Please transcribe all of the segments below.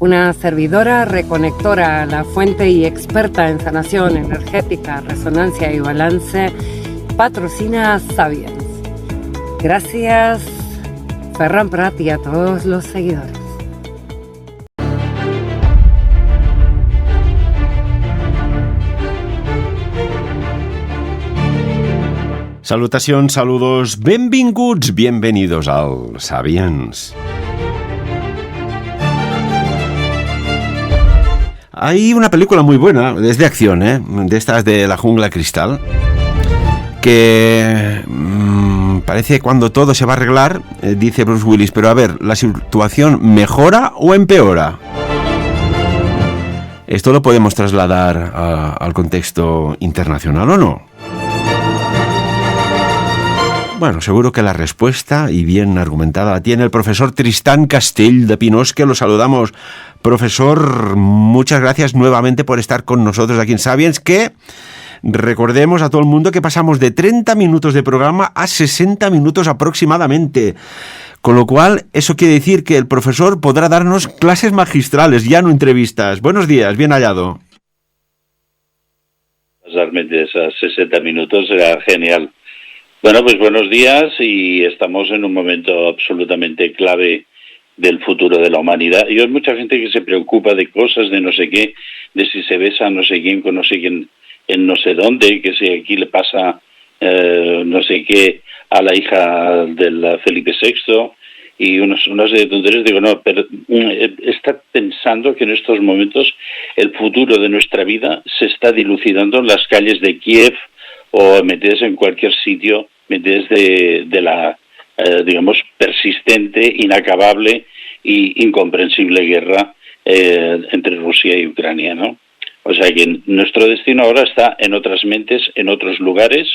una servidora reconectora a la fuente y experta en sanación energética, resonancia y balance, patrocina Sapiens. Gracias, Ferran Prat, y a todos los seguidores. Salutacions, saludos, benvinguts, bienvenidos al Sapiens. Hay una película muy buena, es de acción, de estas de la jungla cristal, que parece cuando todo se va a arreglar, dice Bruce Willis, pero a ver, ¿la situación mejora o empeora? ¿Esto lo podemos trasladar al contexto internacional o no? Bueno, seguro que la respuesta, y bien argumentada, la tiene el profesor Tristán Castell de Pinós, que lo saludamos. Profesor, muchas gracias nuevamente por estar con nosotros aquí en Sapiens, que recordemos a todo el mundo que pasamos de 30 minutos de programa a 60 minutos aproximadamente. Con lo cual, eso quiere decir que el profesor podrá darnos clases magistrales, ya no entrevistas. Buenos días, bien hallado. Realmente esos 60 minutos era genial. Bueno, pues buenos días, y estamos en un momento absolutamente clave del futuro de la humanidad. Y hay mucha gente que se preocupa de cosas, de no sé qué, de si se besa no sé quién con no sé quién en no sé dónde, que si aquí le pasa no sé qué a la hija del Felipe VI, y unas de tonterías. Digo, no, pero está pensando que en estos momentos el futuro de nuestra vida se está dilucidando en las calles de Kiev o metidas en cualquier sitio, metidas de la, digamos, persistente, inacabable y incomprensible guerra entre Rusia y Ucrania, ¿no? O sea que nuestro destino ahora está en otras mentes, en otros lugares,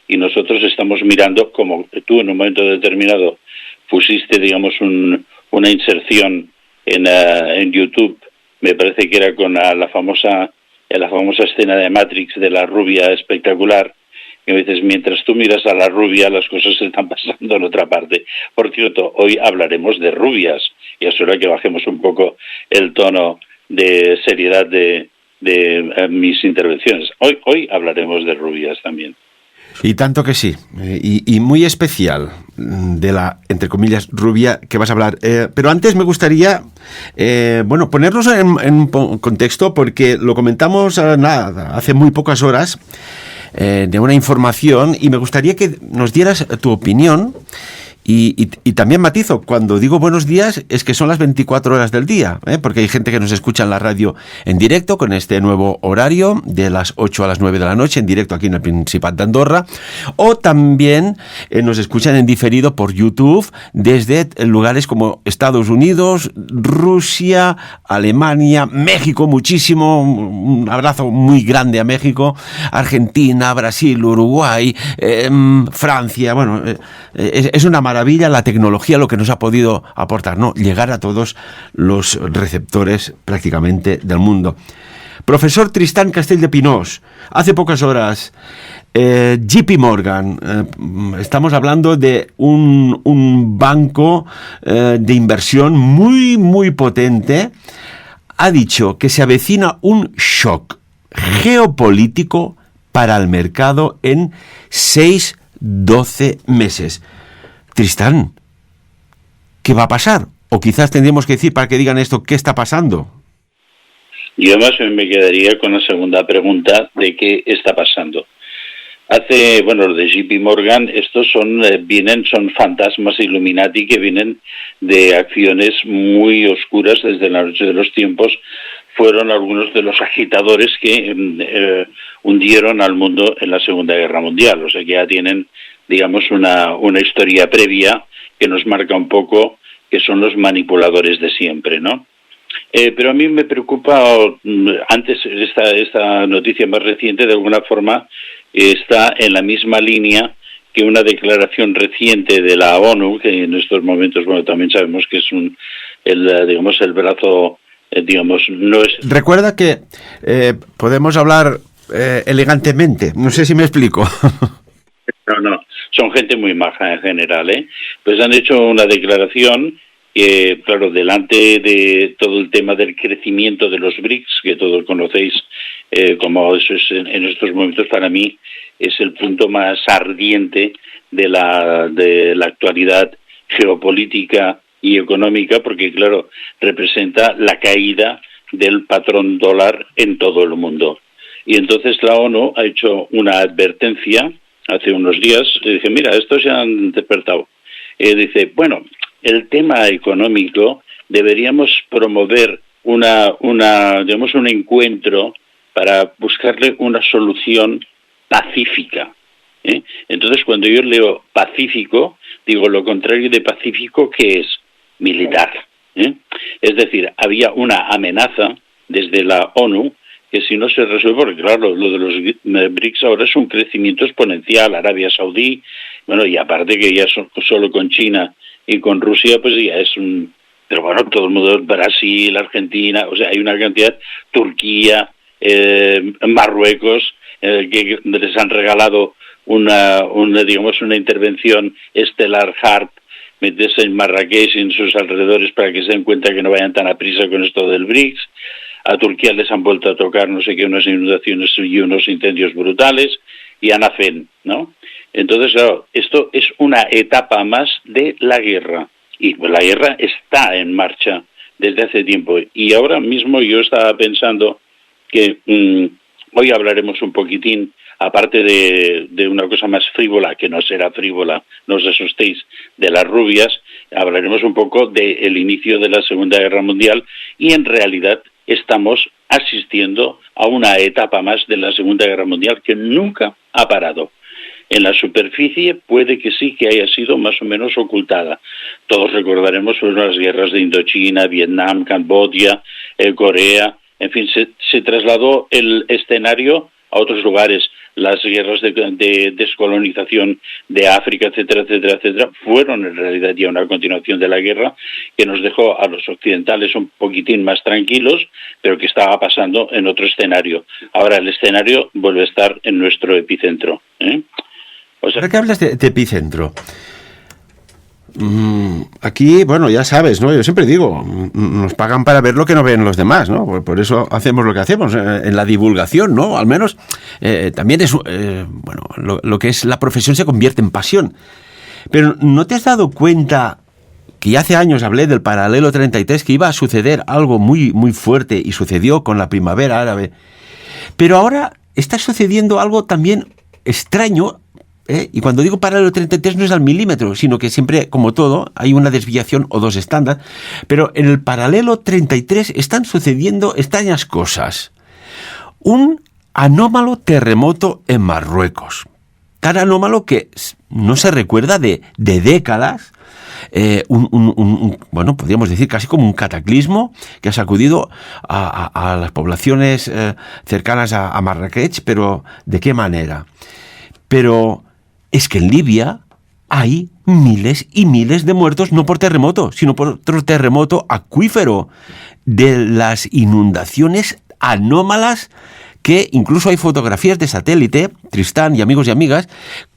y nosotros estamos mirando, como tú en un momento determinado pusiste, digamos, una inserción en YouTube, me parece que era con la famosa escena de Matrix de la rubia espectacular, y me dices, mientras tú miras a la rubia, las cosas se están pasando en otra parte. Por cierto, hoy hablaremos de rubias, y es hora que bajemos un poco el tono de seriedad de mis intervenciones. Hoy hablaremos de rubias también. Y tanto que sí, y muy especial de la, entre comillas, rubia que vas a hablar. Pero antes me gustaría, ponernos en contexto, porque lo comentamos hace muy pocas horas, de una información, y me gustaría que nos dieras tu opinión. Y también matizo, cuando digo buenos días es que son las 24 horas del día, porque hay gente que nos escucha en la radio en directo con este nuevo horario de las 8 a las 9 de la noche en directo aquí en el Principat de Andorra, o también nos escuchan en diferido por YouTube desde lugares como Estados Unidos, Rusia, Alemania, México muchísimo, un abrazo muy grande a México, Argentina, Brasil, Uruguay, Francia. Bueno, es una maravilla la tecnología, lo que nos ha podido aportar, ¿no? Llegar a todos los receptores prácticamente del mundo. Profesor Tristán Castell de Pinós, hace pocas horas, JP Morgan, estamos hablando de un banco de inversión muy, muy potente, ha dicho que se avecina un shock geopolítico para el mercado en 6-12 meses. Tristán, ¿qué va a pasar? O quizás tendríamos que decir, para que digan esto, ¿qué está pasando? Yo más me quedaría con la segunda pregunta de qué está pasando. Los de JP Morgan, estos son fantasmas Illuminati que vienen de acciones muy oscuras desde la noche de los tiempos. Fueron algunos de los agitadores que hundieron al mundo en la Segunda Guerra Mundial. O sea que ya tienen, digamos, una historia previa que nos marca un poco que son los manipuladores de siempre, ¿no? Pero a mí me preocupa, antes esta noticia más reciente, de alguna forma está en la misma línea que una declaración reciente de la ONU, que en estos momentos, también sabemos que es el brazo, no es... Recuerda que podemos hablar elegantemente, no sé si me explico. No, son gente muy maja en general, Pues han hecho una declaración Claro, delante de todo el tema del crecimiento de los BRICS, que todos conocéis, como eso es en estos momentos para mí es el punto más ardiente de la actualidad geopolítica y económica, porque claro, representa la caída del patrón dólar en todo el mundo. Y entonces la ONU ha hecho una advertencia hace unos días, y dije, mira, estos se han despertado. Dice, bueno, el tema económico deberíamos promover un encuentro para buscarle una solución pacífica. Entonces, cuando yo leo pacífico, digo lo contrario de pacífico, que es militar. Es decir, había una amenaza desde la ONU que si no se resuelve, porque claro, lo de los BRICS ahora es un crecimiento exponencial, Arabia Saudí, bueno, y aparte que ya solo con China y con Rusia, pues ya es un... Pero bueno, todo el mundo, Brasil, Argentina, o sea, hay una cantidad, Turquía, Marruecos, que les han regalado una intervención estelar HARP, meterse en Marrakech y en sus alrededores para que se den cuenta que no vayan tan a prisa con esto del BRICS. A Turquía les han vuelto a tocar no sé qué, unas inundaciones y unos incendios brutales, y a Nafen, ¿no? Entonces, claro, esto es una etapa más de la guerra, y pues la guerra está en marcha desde hace tiempo, y ahora mismo yo estaba pensando que hoy hablaremos un poquitín, aparte de una cosa más frívola, que no será frívola, no os asustéis, de las rubias, hablaremos un poco del inicio de la Segunda Guerra Mundial, y en realidad estamos asistiendo a una etapa más de la Segunda Guerra Mundial que nunca ha parado. En la superficie puede que sí que haya sido más o menos ocultada. Todos recordaremos las guerras de Indochina, Vietnam, Camboya, Corea, en fin, se trasladó el escenario a otros lugares. Las guerras de descolonización de África, etcétera, etcétera, etcétera, fueron en realidad ya una continuación de la guerra que nos dejó a los occidentales un poquitín más tranquilos, pero que estaba pasando en otro escenario. Ahora el escenario vuelve a estar en nuestro epicentro. O sea, ¿Para qué hablas de epicentro? Aquí, bueno, ya sabes, ¿no? Yo siempre digo, nos pagan para ver lo que no ven los demás, ¿no? Por eso hacemos lo que hacemos, en la divulgación, ¿no? Al menos también es, bueno, lo que es la profesión se convierte en pasión. Pero ¿no te has dado cuenta que ya hace años hablé del paralelo 33, que iba a suceder algo muy, muy fuerte, y sucedió con la primavera árabe? Pero ahora está sucediendo algo también extraño. Y cuando digo paralelo 33 no es al milímetro, sino que siempre, como todo, hay una desviación o dos estándar. Pero en el paralelo 33 están sucediendo extrañas cosas. Un anómalo terremoto en Marruecos. Tan anómalo que no se recuerda de décadas. Bueno, podríamos decir casi como un cataclismo que ha sacudido a las poblaciones cercanas a Marrakech, pero ¿de qué manera? Pero es que en Libia hay miles y miles de muertos, no por terremoto, sino por otro terremoto acuífero, de las inundaciones anómalas, que incluso hay fotografías de satélite, Tristán y amigos y amigas,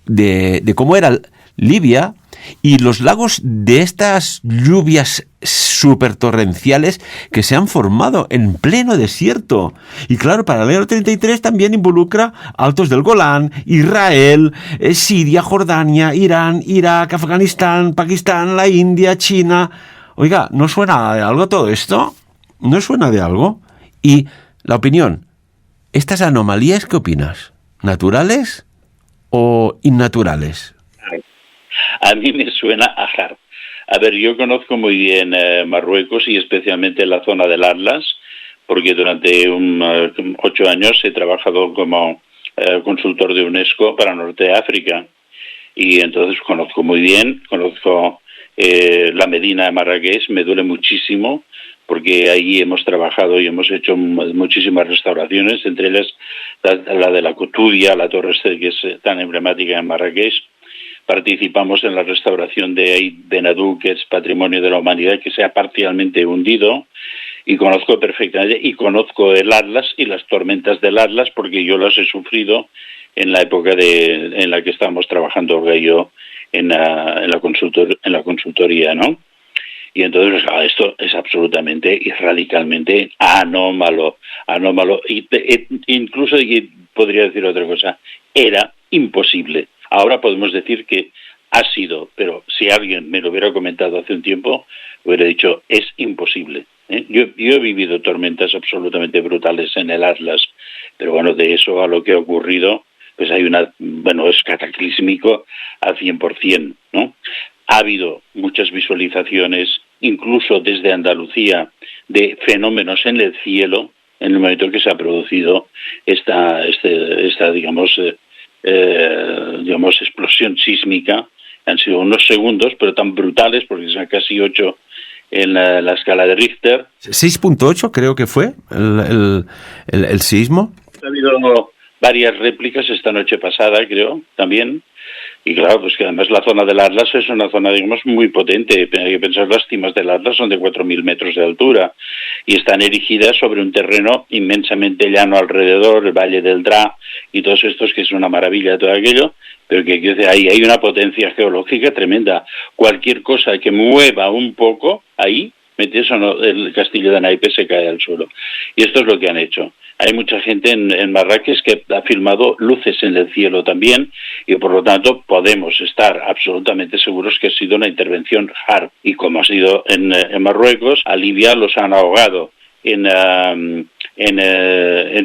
de cómo era Libia, y los lagos de estas lluvias supertorrenciales que se han formado en pleno desierto. Y claro, paralelo 33 también involucra altos del Golán, Israel, Siria, Jordania, Irán, Irak, Afganistán, Pakistán, la India, China. Oiga, ¿no suena de algo todo esto? ¿No suena de algo? Y la opinión, ¿estas anomalías qué opinas? ¿Naturales o innaturales? A mí me suena a HARP. A ver, yo conozco muy bien Marruecos, y especialmente la zona del Atlas, porque durante 8 años he trabajado como consultor de UNESCO para Norte de África, y entonces conozco muy bien, conozco la Medina de Marrakech, me duele muchísimo, porque allí hemos trabajado y hemos hecho muchísimas restauraciones, entre ellas la de la Cotudia, la torre que es tan emblemática en Marrakech. Participamos en la restauración de Eid Benadou, que es Patrimonio de la Humanidad, que se ha parcialmente hundido, y conozco perfectamente, y conozco el Atlas y las tormentas del Atlas, porque yo las he sufrido en la época en la que estábamos trabajando Olga y yo en la consultoría, ¿no? Y entonces esto es absolutamente y radicalmente anómalo. Incluso, y podría decir otra cosa, era imposible. Ahora podemos decir que ha sido, pero si alguien me lo hubiera comentado hace un tiempo, hubiera dicho, es imposible. Yo he vivido tormentas absolutamente brutales en el Atlas, pero bueno, de eso a lo que ha ocurrido, pues hay es cataclísmico al 100%, ¿no? Ha habido muchas visualizaciones, incluso desde Andalucía, de fenómenos en el cielo, en el momento que se ha producido esta explosión sísmica. Han sido unos segundos, pero tan brutales, porque son casi 8 en la escala de Richter. 6.8 creo que fue el sismo. Ha habido varias réplicas esta noche pasada, creo, también. Y claro, pues que además la zona del Atlas es una zona, digamos, muy potente. Hay que pensar, las cimas del Atlas son de 4.000 metros de altura y están erigidas sobre un terreno inmensamente llano alrededor, el Valle del Dra y todos estos, que es una maravilla todo aquello, pero que ahí hay una potencia geológica tremenda. Cualquier cosa que mueva un poco ahí, metes o no, el castillo de Naipes se cae al suelo. Y esto es lo que han hecho. Hay mucha gente en Marrakech que ha filmado luces en el cielo también, y por lo tanto podemos estar absolutamente seguros que ha sido una intervención HARP. Y como ha sido en Marruecos, a Libia los han ahogado. En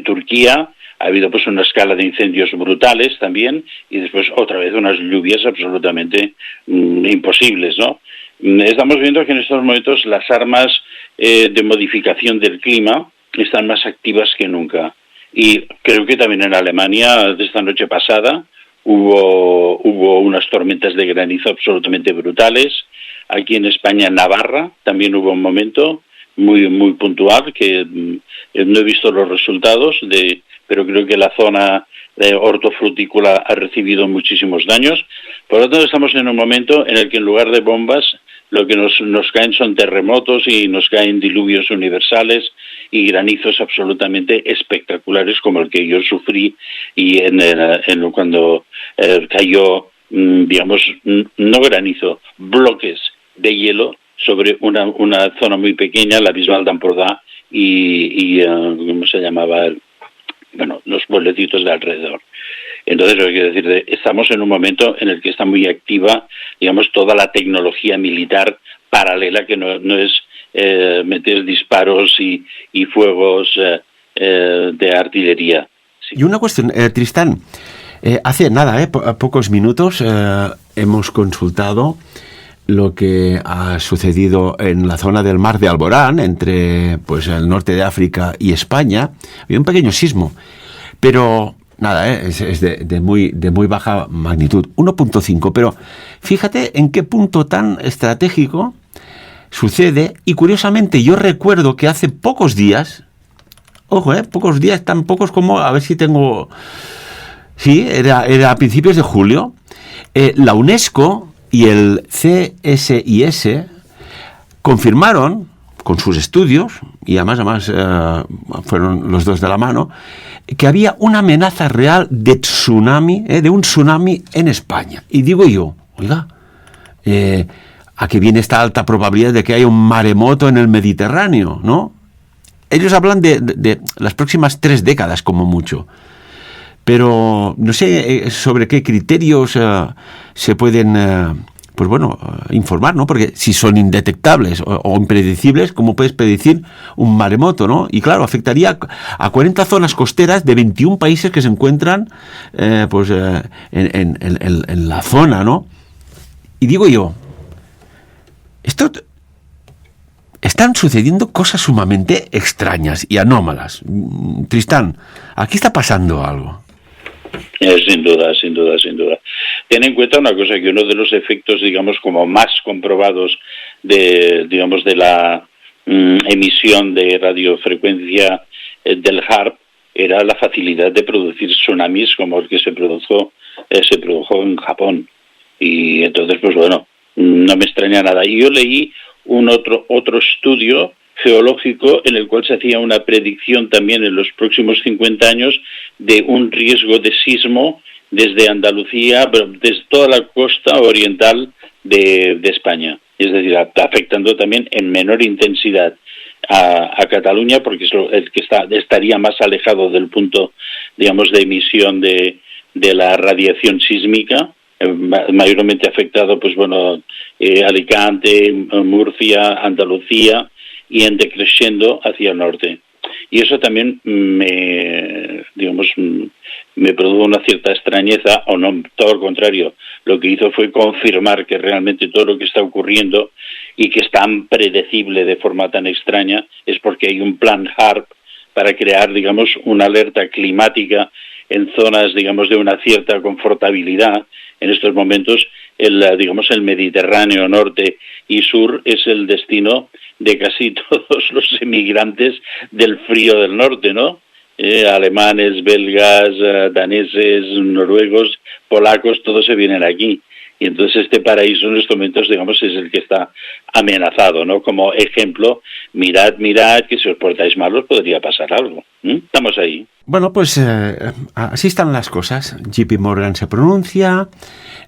Turquía ha habido pues una escala de incendios brutales también, y después otra vez unas lluvias absolutamente imposibles, ¿no? Estamos viendo que en estos momentos las armas de modificación del clima están más activas que nunca. Y creo que también en Alemania, de esta noche pasada, hubo unas tormentas de granizo absolutamente brutales. Aquí en España, en Navarra, también hubo un momento muy muy puntual, que no he visto los resultados, pero creo que la zona hortofrutícola ha recibido muchísimos daños. Por lo tanto, estamos en un momento en el que en lugar de bombas, lo que nos caen son terremotos y nos caen diluvios universales y granizos absolutamente espectaculares, como el que yo sufrí y cuando cayó, digamos, no granizo, bloques de hielo sobre una zona muy pequeña, la Bisbal d'Empordà y ¿cómo se llamaba? Los pueblecitos de alrededor. Entonces, lo que quiero decir, estamos en un momento en el que está muy activa, digamos, toda la tecnología militar paralela, que no es meter disparos y fuegos de artillería. Sí. Y una cuestión, Tristán, hace nada, pocos minutos, hemos consultado lo que ha sucedido en la zona del mar de Alborán, entre pues el norte de África y España. Había un pequeño sismo, pero nada, es de muy baja magnitud, 1.5, pero fíjate en qué punto tan estratégico sucede. Y curiosamente yo recuerdo que hace pocos días, pocos días, tan pocos como, a ver si tengo, sí, era a principios de julio, la UNESCO y el CSIS confirmaron con sus estudios, y además fueron los dos de la mano, que había una amenaza real de tsunami, de un tsunami en España. Y digo yo, oiga, ¿a qué viene esta alta probabilidad de que haya un maremoto en el Mediterráneo, no? Ellos hablan de las próximas 3 décadas como mucho. Pero no sé sobre qué criterios se pueden, informar, ¿no? Porque si son indetectables o impredecibles, ¿cómo puedes predecir un maremoto, no? Y claro, afectaría a 40 zonas costeras de 21 países que se encuentran en la zona, ¿no? Y digo yo, están sucediendo cosas sumamente extrañas y anómalas. Tristán, aquí está pasando algo. Sin duda. Ten en cuenta una cosa, que uno de los efectos, digamos, como más comprobados de la emisión de radiofrecuencia del HARP era la facilidad de producir tsunamis como el que se produjo en Japón. Y entonces, pues bueno, no me extraña nada. Y yo leí un otro estudio geológico en el cual se hacía una predicción también en los próximos 50 años de un riesgo de sismo desde Andalucía, pero desde toda la costa oriental de España. es decir, afectando también en menor intensidad a Cataluña, porque es el que estaría más alejado del punto, digamos, de emisión de la radiación sísmica, mayormente afectado, pues bueno, Alicante, Murcia, Andalucía, y en decreciendo hacia el norte. Y eso también me produjo una cierta extrañeza, o no, todo lo contrario. Lo que hizo fue confirmar que realmente todo lo que está ocurriendo y que es tan predecible de forma tan extraña es porque hay un plan HARP para crear, digamos, una alerta climática en zonas, digamos, de una cierta confortabilidad. En estos momentos, el Mediterráneo norte y sur es el destino de casi todos los emigrantes del frío del norte, ¿no? Alemanes, belgas, daneses, noruegos, polacos, todos se vienen aquí. Y entonces este paraíso en estos momentos, digamos, es el que está amenazado, ¿no? Como ejemplo, mirad, que si os portáis mal os podría pasar algo. Estamos ahí. Bueno, pues así están las cosas. JP Morgan se pronuncia,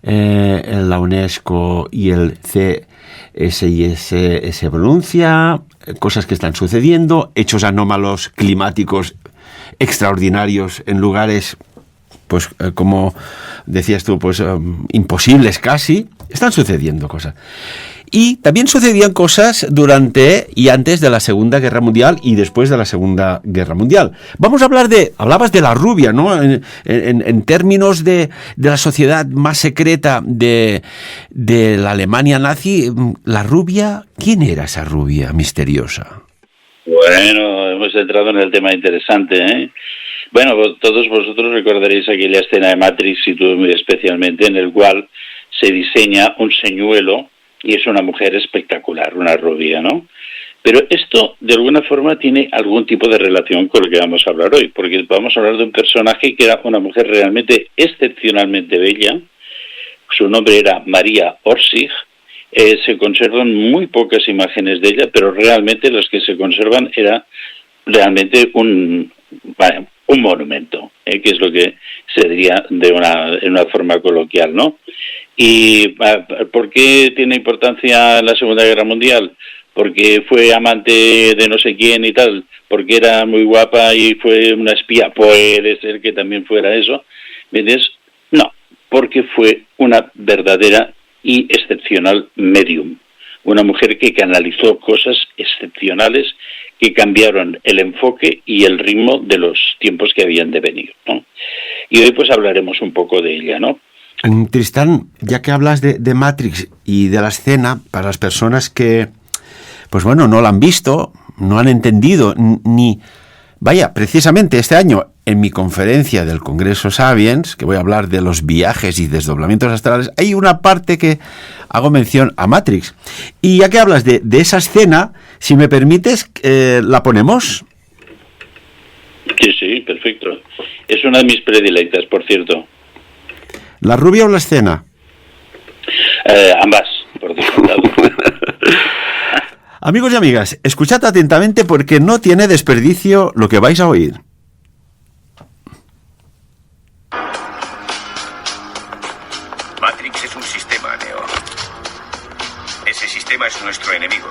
la UNESCO y el CSIS se pronuncia, cosas que están sucediendo, hechos anómalos climáticos extraordinarios en lugares, pues como decías tú, pues imposibles casi. Están sucediendo cosas. Y también sucedían cosas durante y antes de la Segunda Guerra Mundial y después de la Segunda Guerra Mundial. Vamos a hablar hablabas de la rubia, ¿no? En términos de la sociedad más secreta de la Alemania nazi, la rubia, ¿quién era esa rubia misteriosa? Bueno, hemos entrado en el tema interesante, ¿eh? Bueno, todos vosotros recordaréis aquella escena de Matrix, y tú muy especialmente, en el cual se diseña un señuelo y es una mujer espectacular, una rubia, ¿no? Pero esto, de alguna forma, tiene algún tipo de relación con lo que vamos a hablar hoy, porque vamos a hablar de un personaje que era una mujer realmente excepcionalmente bella. Su nombre era María Orszag. Se conservan muy pocas imágenes de ella, pero realmente las que se conservan era realmente un monumento, que es lo que se diría en una forma coloquial, ¿no? ¿Y por qué tiene importancia la Segunda Guerra Mundial? Porque fue amante de no sé quién y tal, porque era muy guapa y fue una espía, puede ser que también fuera eso, ¿ves? No, porque fue una verdadera y excepcional medium, una mujer que canalizó cosas excepcionales que cambiaron el enfoque y el ritmo de los tiempos que habían de venir, ¿no? Y hoy pues hablaremos un poco de ella, ¿no? Tristán, ya que hablas de Matrix y de la escena, para las personas que, pues bueno, no la han visto, no han entendido, ni... Vaya, precisamente este año, en mi conferencia del Congreso Sapiens, que voy a hablar de los viajes y desdoblamientos astrales, hay una parte que hago mención a Matrix. Y ya que hablas de esa escena, si me permites, ¿la ponemos? Sí, perfecto. Es una de mis predilectas, por cierto. ¿La rubia o la escena? Ambas, por descontado. Amigos y amigas, escuchad atentamente porque no tiene desperdicio lo que vais a oír. Matrix es un sistema, Neo. Ese sistema es nuestro enemigo.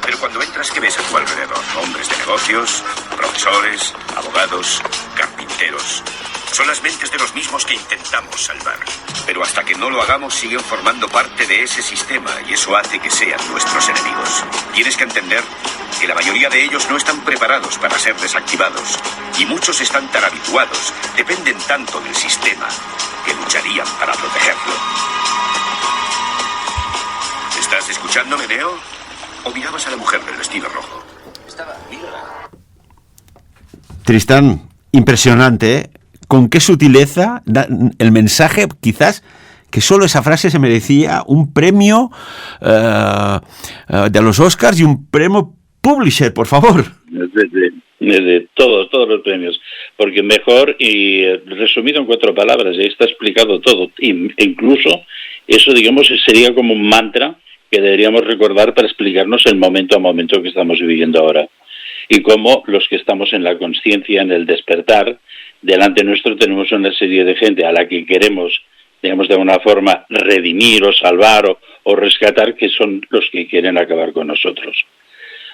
Pero cuando entras, ¿qué ves a tu alrededor? Hombres de negocios, profesores, abogados, carpinteros. Son las mentes de los mismos que intentamos salvar. Pero hasta que no lo hagamos, siguen formando parte de ese sistema y eso hace que sean nuestros enemigos. Tienes que entender que la mayoría de ellos no están preparados para ser desactivados y muchos están tan habituados, dependen tanto del sistema, que lucharían para protegerlo. ¿Estás escuchándome, Neo? ¿O mirabas a la mujer del vestido rojo? Mírala. Tristán, impresionante, ¿eh? Con qué sutileza da el mensaje, quizás que solo esa frase se merecía un premio de los Oscars y un premio Publisher, por favor. Desde todos los premios, porque mejor y resumido en 4 palabras, ya está explicado todo, e incluso eso, digamos, sería como un mantra que deberíamos recordar para explicarnos el momento a momento que estamos viviendo ahora. Y cómo los que estamos en la consciencia, en el despertar, delante nuestro tenemos una serie de gente a la que queremos, digamos, de alguna forma redimir o salvar o rescatar, que son los que quieren acabar con nosotros.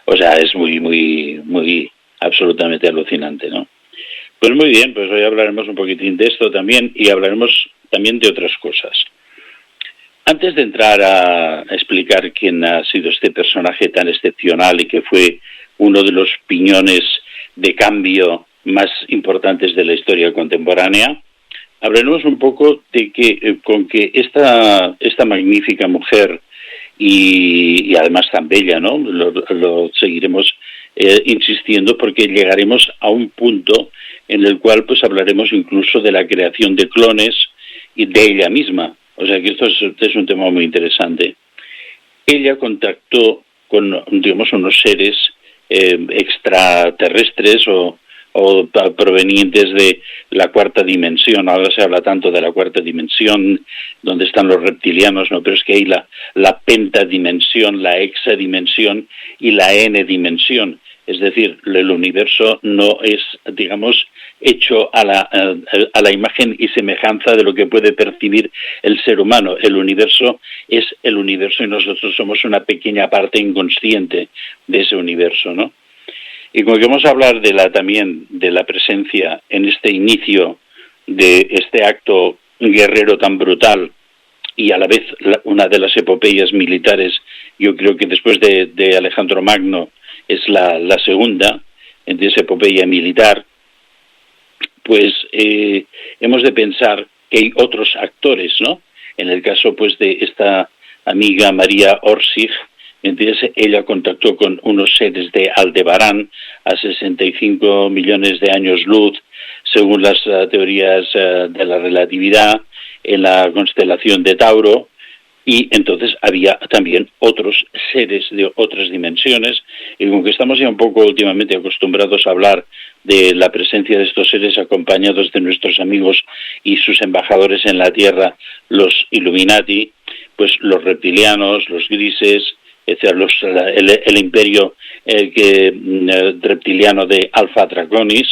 O sea, es muy absolutamente alucinante, ¿no? Pues muy bien, pues hoy hablaremos un poquitín de esto también y hablaremos también de otras cosas. Antes de entrar a explicar quién ha sido este personaje tan excepcional y que fue uno de los piñones de cambio más importantes de la historia contemporánea, hablaremos un poco de que con que esta magnífica mujer y además tan bella, ¿no? Lo seguiremos insistiendo, porque llegaremos a un punto en el cual pues hablaremos incluso de la creación de clones y de ella misma. O sea que esto es un tema muy interesante. Ella contactó con, digamos, unos seres extraterrestres o provenientes de la cuarta dimensión. Ahora se habla tanto de la cuarta dimensión, donde están los reptilianos, ¿no? Pero es que hay la pentadimensión, la hexadimensión y la n-dimensión. Es decir, el universo no es, digamos, hecho a la imagen y semejanza de lo que puede percibir el ser humano. El universo es el universo y nosotros somos una pequeña parte inconsciente de ese universo, ¿no? Y como que vamos a hablar también de la presencia en este inicio de este acto guerrero tan brutal y a la vez una de las epopeyas militares, yo creo que después de Alejandro Magno es la segunda de esa epopeya militar, pues hemos de pensar que hay otros actores, ¿no? En el caso pues de esta amiga María Orsic, entonces ella contactó con unos seres de Aldebarán a 65 millones de años luz, según las teorías de la relatividad, en la constelación de Tauro, y entonces había también otros seres de otras dimensiones, y como que estamos ya un poco últimamente acostumbrados a hablar de la presencia de estos seres acompañados de nuestros amigos y sus embajadores en la Tierra, los Illuminati, pues los reptilianos, los grises, el imperio reptiliano de Alpha Draconis,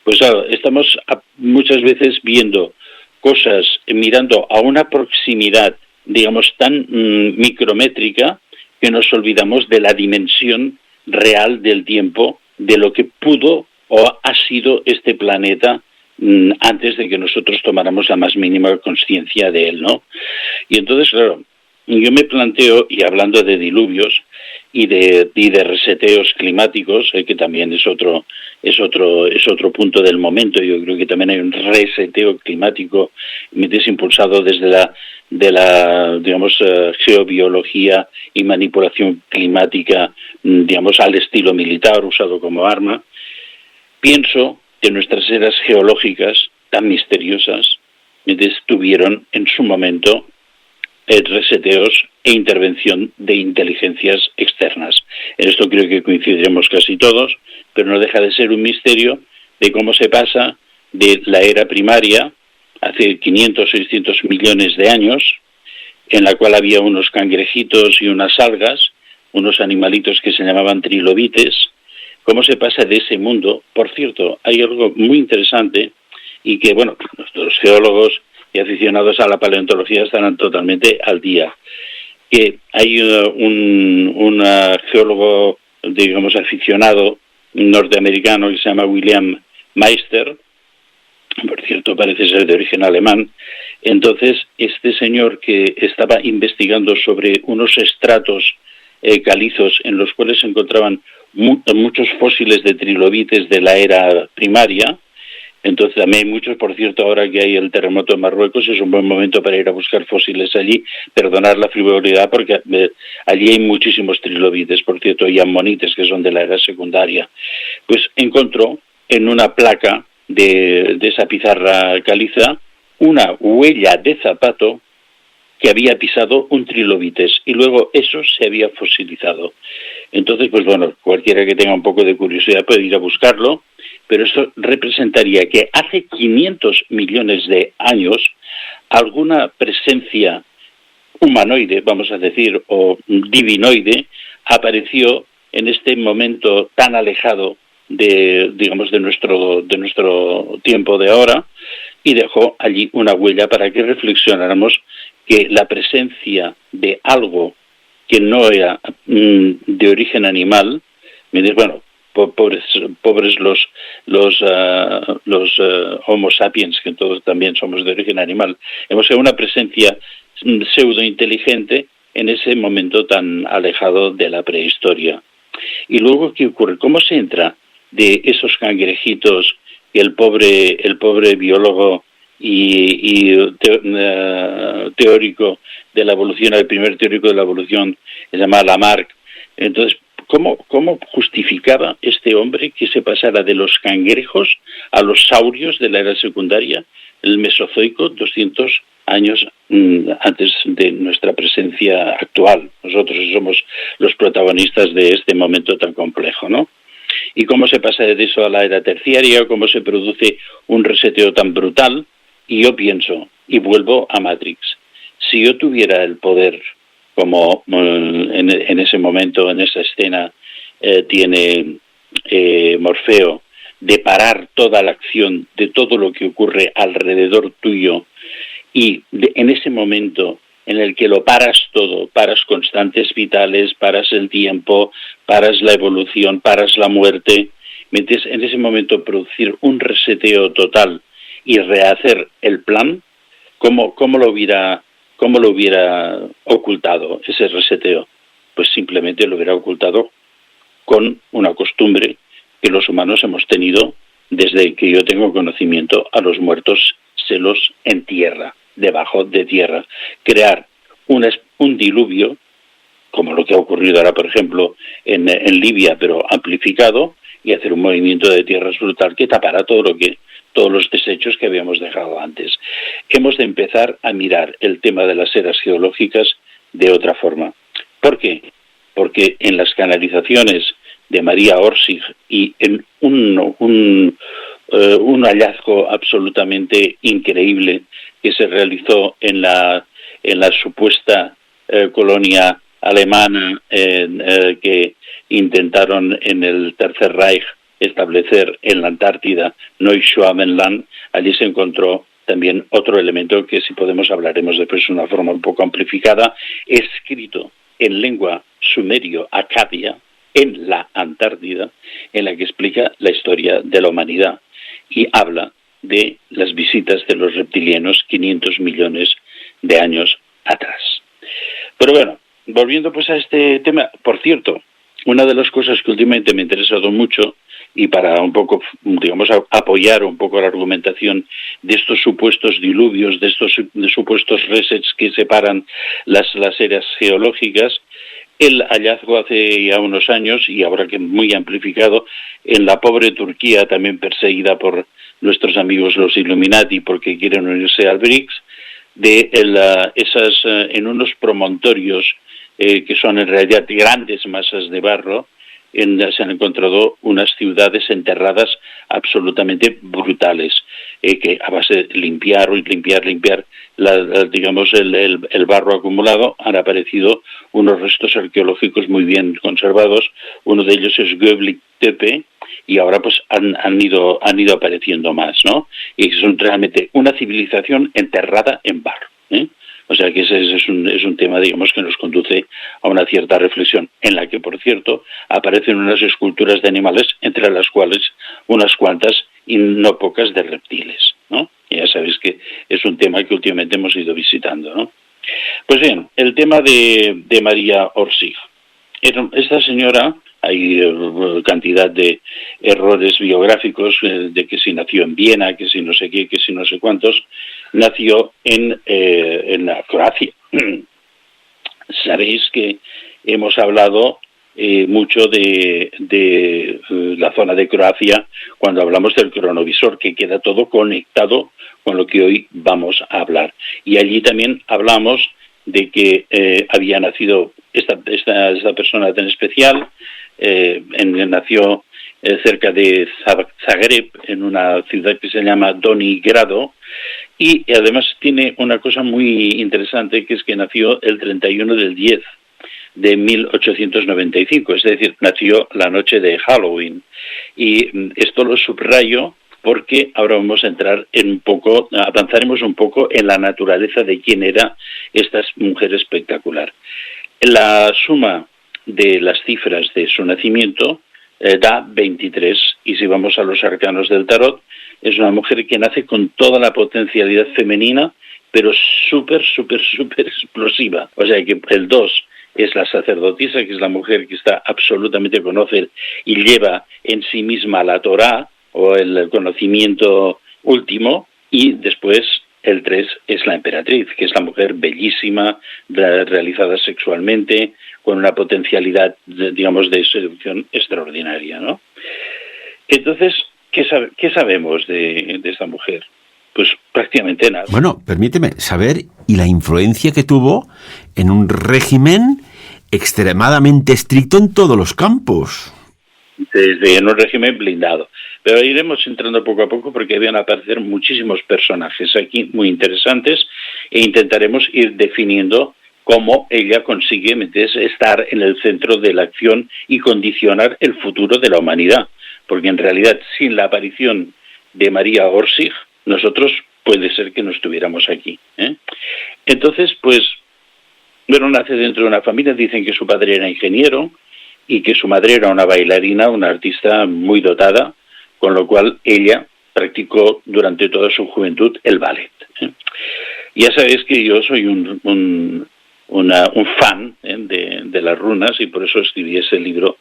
pues claro, estamos muchas veces viendo cosas, mirando a una proximidad, digamos, tan micrométrica, que nos olvidamos de la dimensión real del tiempo, de lo que pudo o ha sido este planeta antes de que nosotros tomáramos la más mínima conciencia de él, ¿no? Y entonces, claro, yo me planteo, y hablando de diluvios y de reseteos climáticos, que también es otro punto del momento. Yo creo que también hay un reseteo climático impulsado desde la digamos, geobiología y manipulación climática, digamos, al estilo militar, usado como arma. Pienso que nuestras eras geológicas tan misteriosas tuvieron en su momento reseteos e intervención de inteligencias externas. En esto creo que coincidiremos casi todos, pero no deja de ser un misterio de cómo se pasa de la era primaria, hace 500 o 600 millones de años, en la cual había unos cangrejitos y unas algas, unos animalitos que se llamaban trilobites. ¿Cómo se pasa de ese mundo? Por cierto, hay algo muy interesante y que, bueno, nuestros geólogos y aficionados a la paleontología estarán totalmente al día. Que hay un geólogo, digamos, aficionado norteamericano que se llama William Meister, por cierto parece ser de origen alemán. Entonces este señor, que estaba investigando sobre unos estratos calizos en los cuales se encontraban muchos fósiles de trilobites de la era primaria. Entonces también hay muchos, por cierto, ahora que hay el terremoto en Marruecos, es un buen momento para ir a buscar fósiles allí, perdonar la frivolidad, porque allí hay muchísimos trilobites, por cierto, y ammonites, que son de la era secundaria. Pues encontró en una placa de esa pizarra caliza una huella de zapato que había pisado un trilobites, y luego eso se había fosilizado. Entonces, pues bueno, cualquiera que tenga un poco de curiosidad puede ir a buscarlo, pero esto representaría que hace 500 millones de años alguna presencia humanoide, vamos a decir, o divinoide, apareció en este momento tan alejado de nuestro tiempo de ahora, y dejó allí una huella para que reflexionáramos que la presencia de algo que no era de origen animal, bueno, pobres los Homo sapiens, que todos también somos de origen animal, hemos sido una presencia pseudo inteligente en ese momento tan alejado de la prehistoria. Y luego, ¿qué ocurre? ¿Cómo se entra de esos cangrejitos que el pobre biólogo y teórico de la evolución, el primer teórico de la evolución, se llama Lamarck? Entonces, ¿cómo justificaba este hombre que se pasara de los cangrejos a los saurios de la era secundaria, el Mesozoico, 200 años antes de nuestra presencia actual? Nosotros somos los protagonistas de este momento tan complejo, ¿no? Y cómo se pasa de eso a la era terciaria, cómo se produce un reseteo tan brutal. Y yo pienso, y vuelvo a Matrix, si yo tuviera el poder, como en ese momento, en esa escena, tiene Morfeo, de parar toda la acción de todo lo que ocurre alrededor tuyo, y en ese momento en el que lo paras todo, paras constantes vitales, paras el tiempo, paras la evolución, paras la muerte, metes en ese momento producir un reseteo total y rehacer el plan, ¿cómo lo hubiera ocultado ese reseteo? Pues simplemente lo hubiera ocultado con una costumbre que los humanos hemos tenido desde que yo tengo conocimiento: a los muertos se los entierra, debajo de tierra. Crear un diluvio, como lo que ha ocurrido ahora, por ejemplo, en Libia, pero amplificado, y hacer un movimiento de tierras brutal que tapará todos los desechos que habíamos dejado antes. Hemos de empezar a mirar el tema de las eras geológicas de otra forma. ¿Por qué? Porque en las canalizaciones de María Orsic y en un hallazgo absolutamente increíble que se realizó en la supuesta colonia alemana que intentaron en el Tercer Reich establecer en la Antártida, Neuschwabenland, allí se encontró también otro elemento que, si podemos, hablaremos después de una forma un poco amplificada, escrito en lengua sumerio-acadia en la Antártida, en la que explica la historia de la humanidad y habla de las visitas de los reptilianos 500 millones de años atrás. Pero bueno, volviendo pues a este tema, por cierto, una de las cosas que últimamente me ha interesado mucho, y para un poco, digamos, apoyar un poco la argumentación de estos supuestos diluvios, de estos supuestos resets que separan las eras geológicas, el hallazgo hace ya unos años, y ahora que muy amplificado, en la pobre Turquía, también perseguida por nuestros amigos los Illuminati porque quieren unirse al BRICS, en unos promontorios que son en realidad grandes masas de barro, se han encontrado unas ciudades enterradas absolutamente brutales, que a base de limpiar digamos el barro acumulado, han aparecido unos restos arqueológicos muy bien conservados. Uno de ellos es Göbekli Tepe, y ahora pues han ido apareciendo más, ¿no? Y son realmente una civilización enterrada en barro, ¿eh? O sea que ese es un tema, digamos, que nos conduce a una cierta reflexión, en la que, por cierto, aparecen unas esculturas de animales, entre las cuales unas cuantas y no pocas de reptiles, ¿no? Y ya sabéis que es un tema que últimamente hemos ido visitando, ¿no? Pues bien, el tema de María Orsic. Esta señora, hay cantidad de errores biográficos, de que si nació en Viena, que si no sé qué, que si no sé cuántos. Nació en la Croacia. Sabéis que hemos hablado mucho de la zona de Croacia cuando hablamos del cronovisor, que queda todo conectado con lo que hoy vamos a hablar. Y allí también hablamos de que había nacido esta persona tan especial, nació cerca de Zagreb, en una ciudad que se llama Donji Grado, y además tiene una cosa muy interesante, que es que nació el 31 del 10 de 1895, es decir, nació la noche de Halloween. Y esto lo subrayo porque ahora vamos a avanzaremos un poco en la naturaleza de quién era esta mujer espectacular. La suma de las cifras de su nacimiento da 23, y si vamos a los arcanos del tarot, es una mujer que nace con toda la potencialidad femenina, pero súper explosiva. O sea que el 2 es la sacerdotisa, que es la mujer que está absolutamente conoce y lleva en sí misma la Torá, o el conocimiento último, y después el 3 es la emperatriz, que es la mujer bellísima, realizada sexualmente, con una potencialidad, de seducción extraordinaria, ¿no? Entonces, ¿qué sabemos de esta mujer? Pues prácticamente nada. Bueno, permíteme saber, y la influencia que tuvo en un régimen extremadamente estricto en todos los campos. En un régimen blindado. Pero iremos entrando poco a poco porque van a aparecer muchísimos personajes aquí muy interesantes e intentaremos ir definiendo cómo ella consigue estar en el centro de la acción y condicionar el futuro de la humanidad. Porque en realidad, sin la aparición de María Orsic, nosotros puede ser que no estuviéramos aquí. Entonces, pues, bueno, nace dentro de una familia, dicen que su padre era ingeniero y que su madre era una bailarina, una artista muy dotada, con lo cual ella practicó durante toda su juventud el ballet. Ya sabéis que yo soy un fan de las runas, y por eso escribí ese libro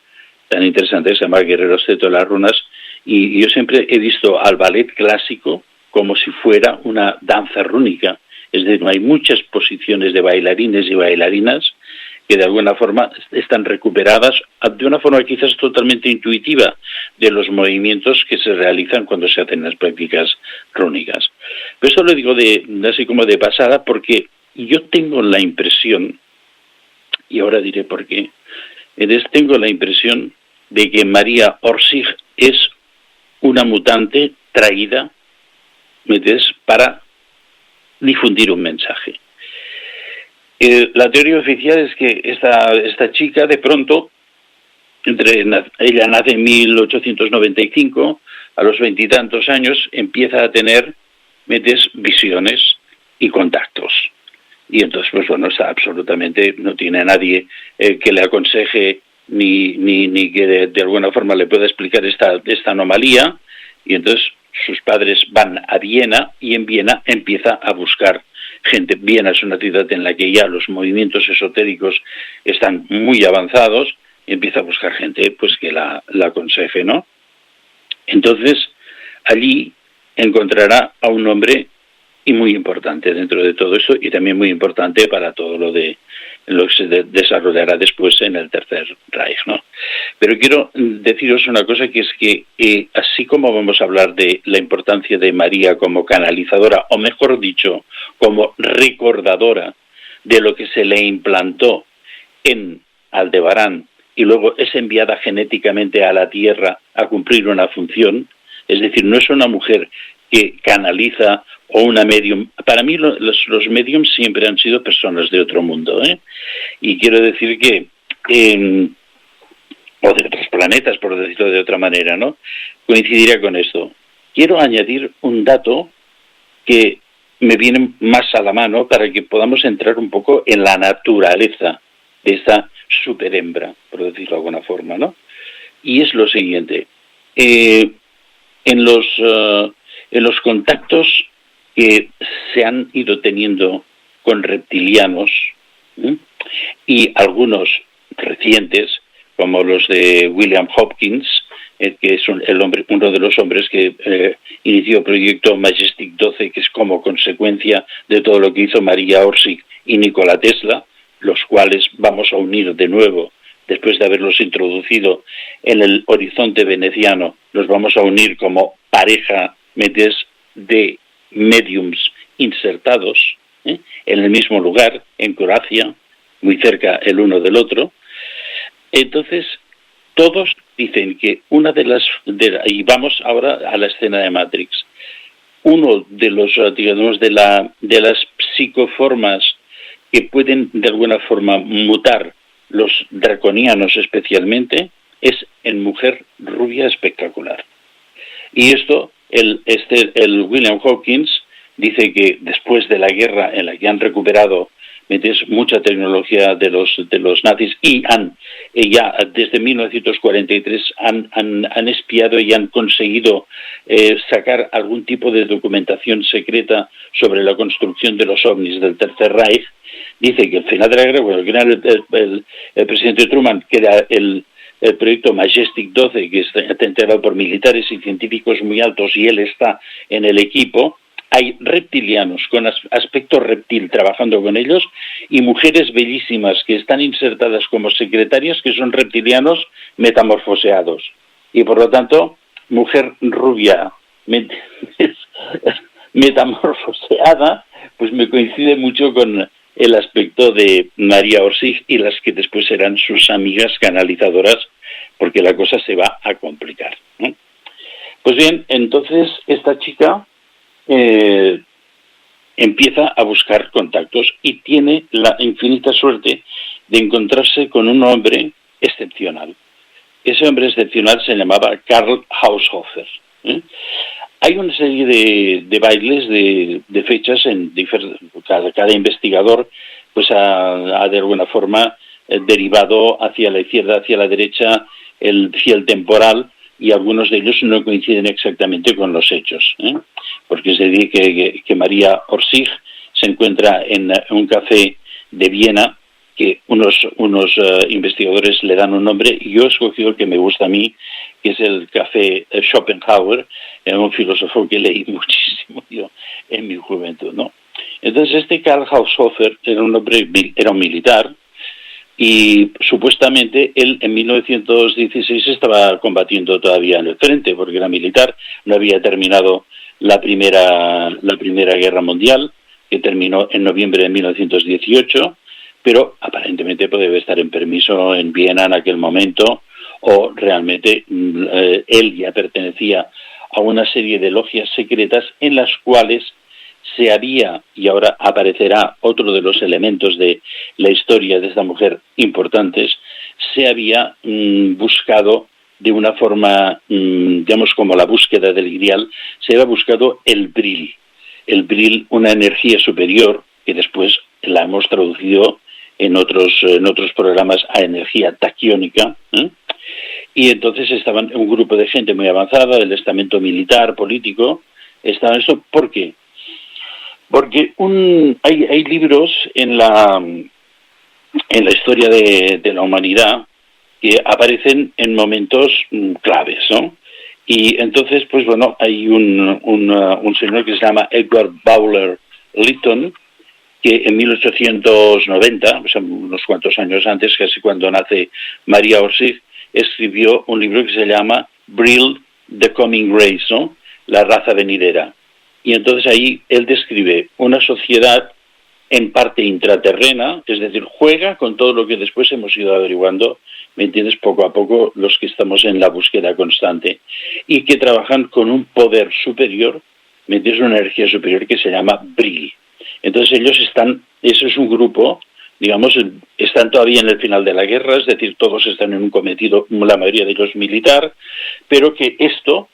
tan interesante que se llama Guerreros de todas las runas, y yo siempre he visto al ballet clásico como si fuera una danza rúnica. Es decir, hay muchas posiciones de bailarines y bailarinas que de alguna forma están recuperadas de una forma quizás totalmente intuitiva de los movimientos que se realizan cuando se hacen las prácticas rúnicas. Pero esto lo digo así como de pasada, porque yo tengo la impresión, y ahora diré por qué, tengo la impresión de que María Orsic es una mutante traída para difundir un mensaje. La teoría oficial es que esta chica, de pronto, ella nace en 1895, a los 20 y tantos años empieza a tener visiones y contactos. Y entonces, pues bueno, está absolutamente, no tiene a nadie que le aconseje ni que de alguna forma le pueda explicar esta anomalía. Y entonces sus padres van a Viena, y en Viena empieza a buscar gente. Viena es una ciudad en la que ya los movimientos esotéricos están muy avanzados, y empieza a buscar gente pues que la aconseje, ¿no? Entonces, allí encontrará a un hombre y muy importante dentro de todo eso, y también muy importante para todo lo que se desarrollará después en el Tercer Reich, ¿no? Pero quiero deciros una cosa, que es que así como vamos a hablar de la importancia de María como canalizadora, o mejor dicho, como recordadora de lo que se le implantó en Aldebarán y luego es enviada genéticamente a la Tierra a cumplir una función, es decir, no es una mujer que canaliza o una medium. Para mí los mediums siempre han sido personas de otro mundo, y quiero decir que o de otros planetas, por decirlo de otra manera, ¿no? Coincidiría con esto. Quiero añadir un dato que me viene más a la mano para que podamos entrar un poco en la naturaleza de esta superhembra, por decirlo de alguna forma, ¿no? Y es lo siguiente. En los contactos que se han ido teniendo con reptilianos, y algunos recientes, como los de William Hopkins, que es uno de los hombres que inició el proyecto Majestic 12, que es como consecuencia de todo lo que hizo María Orsic y Nikola Tesla, los cuales vamos a unir de nuevo, después de haberlos introducido en el horizonte veneciano, los vamos a unir como pareja de mediums insertados en el mismo lugar, en Croacia, muy cerca el uno del otro. Entonces, todos dicen que y vamos ahora a la escena de Matrix, uno de los, digamos, de las psicoformas que pueden de alguna forma mutar los draconianos especialmente, es en mujer rubia espectacular. Y esto el William Hawkins dice que después de la guerra en la que han recuperado mucha tecnología de los nazis y ya desde 1943 han espiado y han conseguido sacar algún tipo de documentación secreta sobre la construcción de los ovnis del Tercer Reich. Dice que al final de la guerra, bueno, el presidente Truman, que era el proyecto Majestic 12, que está integrado por militares y científicos muy altos, y él está en el equipo. Hay reptilianos con aspecto reptil trabajando con ellos y mujeres bellísimas que están insertadas como secretarias que son reptilianos metamorfoseados. Y por lo tanto, mujer rubia metamorfoseada, pues me coincide mucho con el aspecto de María Orsic y las que después serán sus amigas canalizadoras, porque la cosa se va a complicar, ¿no? Pues bien, entonces esta chica empieza a buscar contactos y tiene la infinita suerte de encontrarse con un hombre excepcional. Ese hombre excepcional se llamaba Karl Haushofer. Hay una serie de bailes, de fechas, cada investigador pues ha de alguna forma derivado hacia la izquierda, hacia la derecha, el fiel temporal, y algunos de ellos no coinciden exactamente con los hechos, porque se dice que María Orsic se encuentra en un café de Viena, que unos investigadores le dan un nombre, y yo he escogido el que me gusta a mí, que es el café Schopenhauer, un filósofo que leí muchísimo yo en mi juventud, ¿no? Entonces este Karl Haushofer era un militar, y supuestamente él en 1916 estaba combatiendo todavía en el frente, porque era militar, no había terminado la primera guerra mundial, que terminó en noviembre de 1918, pero aparentemente debe estar en permiso en Viena en aquel momento, o realmente él ya pertenecía a una serie de logias secretas en las cuales se había, y ahora aparecerá otro de los elementos de la historia de esta mujer importantes, se había buscado de una forma, digamos, como la búsqueda del Grial, se había buscado el Bril, una energía superior, que después la hemos traducido en otros programas a energía taquiónica, y entonces estaban un grupo de gente muy avanzada, del estamento militar, político, estaban esto. ¿Por qué? Porque hay libros en la historia de la humanidad que aparecen en momentos claves, ¿no? Y entonces, pues bueno, hay un señor que se llama Edward Bowler Lytton, que en 1890, o sea, unos cuantos años antes, casi cuando nace María Orsic, escribió un libro que se llama Brill, The Coming Race, ¿no? La raza venidera. Y entonces ahí él describe una sociedad en parte intraterrena, es decir, juega con todo lo que después hemos ido averiguando, ¿me entiendes?, poco a poco los que estamos en la búsqueda constante, y que trabajan con un poder superior, ¿me entiendes?, una energía superior que se llama Brill. Entonces ellos eso es un grupo, digamos, están todavía en el final de la guerra, es decir, todos están en un cometido, la mayoría de ellos militar, pero que esto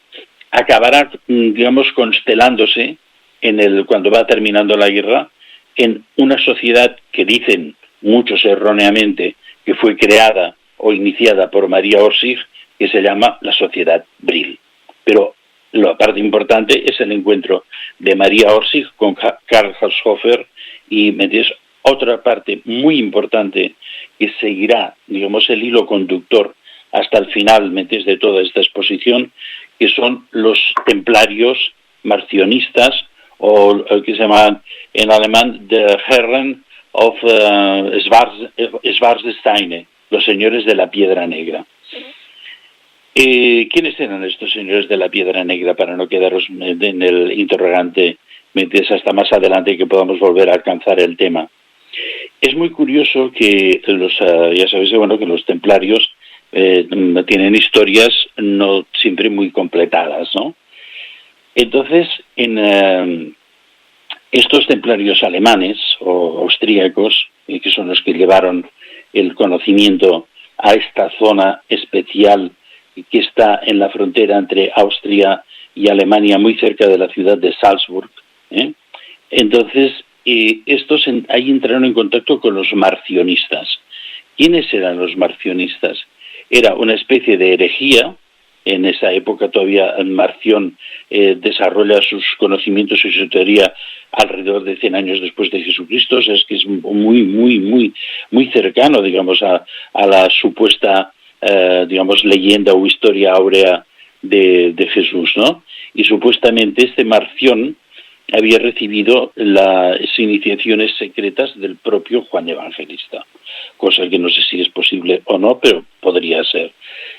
acabará, digamos, constelándose cuando va terminando la guerra, en una sociedad que dicen muchos erróneamente que fue creada o iniciada por María Orsic, que se llama la sociedad Brill. Pero la parte importante es el encuentro de María Orsic con Karl Haushofer, y ¿me entiendes?, otra parte muy importante que seguirá, digamos, el hilo conductor hasta el final, ¿me entiendes?, de toda esta exposición, que son los templarios marcionistas, o que se llaman en alemán The Herren of Schwarzsteine, los señores de la piedra negra. ¿Quiénes eran estos señores de la piedra negra? Para no quedaros en el interrogante, ¿me entiendes?, hasta más adelante que podamos volver a alcanzar el tema. Es muy curioso que ya sabéis, bueno, que los templarios tienen historias no siempre muy completadas, ¿no? Entonces, en estos templarios alemanes o austríacos, que son los que llevaron el conocimiento a esta zona especial que está en la frontera entre Austria y Alemania, muy cerca de la ciudad de Salzburg. Entonces, estos ahí entraron en contacto con los marcionistas. ¿Quiénes eran los marcionistas? Era una especie de herejía. En esa época todavía Marción desarrolla sus conocimientos y su teoría alrededor de 100 años después de Jesucristo. O sea, es que es muy cercano, digamos, a la supuesta, digamos, leyenda o historia áurea de Jesús, ¿no? Y supuestamente este Marción había recibido las iniciaciones secretas del propio Juan Evangelista, cosa que no sé si es posible o no, pero podría ser.